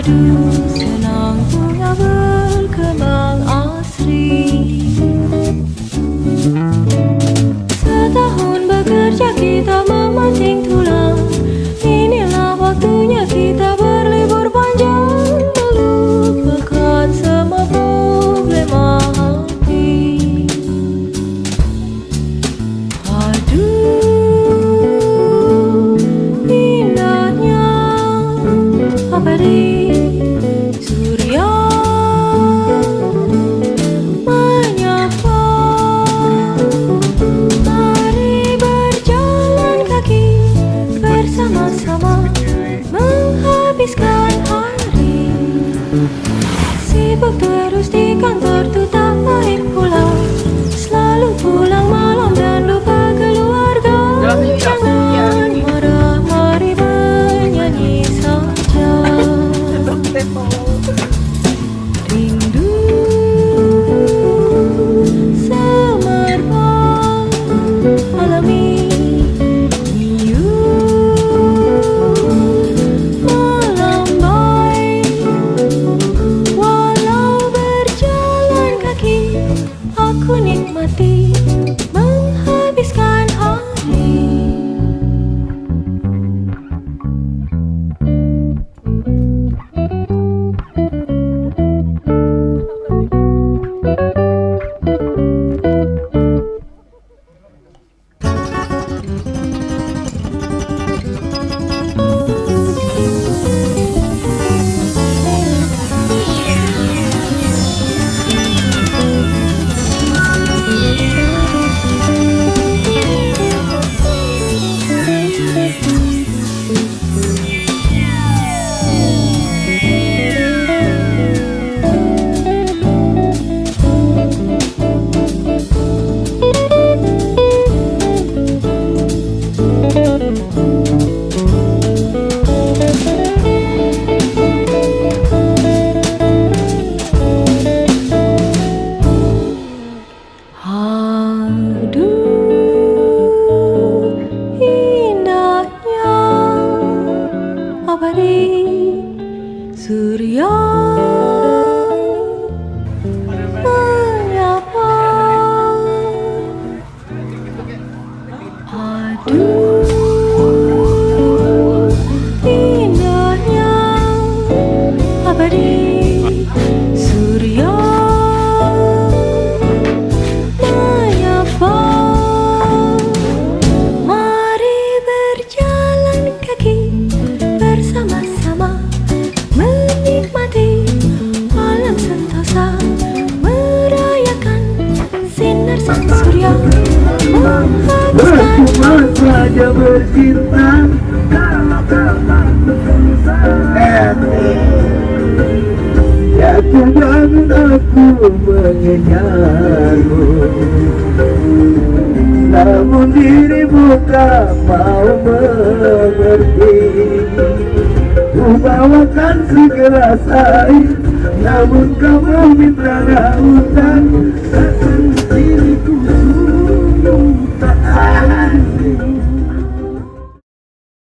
Aduh, senang punya berkembang asri. Setahun bekerja kita memancing tulang. Inilah waktunya kita berlibur panjang, melupakan semua problema hati. Aduh, indahnya abadi surya menyapa. Mari berjalan kaki bersama-sama menghabiskan hari. Sibuk terus di kantor tuh tak baik pula. Selalu pulang malam dan lupa keluarga. Jangan marah, mari bernyanyi saja. Rindu semerbak alami, melambai. Walau berjalan kaki, aku nikmati menghabiskan hari. Aduh, indahnya abadi surya menyapa. Aduh, indahnya abadi surya menyapa. Mari berjalan kaki bersama-sama menikmati alam sentosa, merayakan sinar sang surya, menghabiskan saja bercinta jatuh bangun aku mengenyangmu, namun dirimu tak mau mengerti. Ku bawakan segelas air, namun kau meminta lautan. Diriku sungguh tak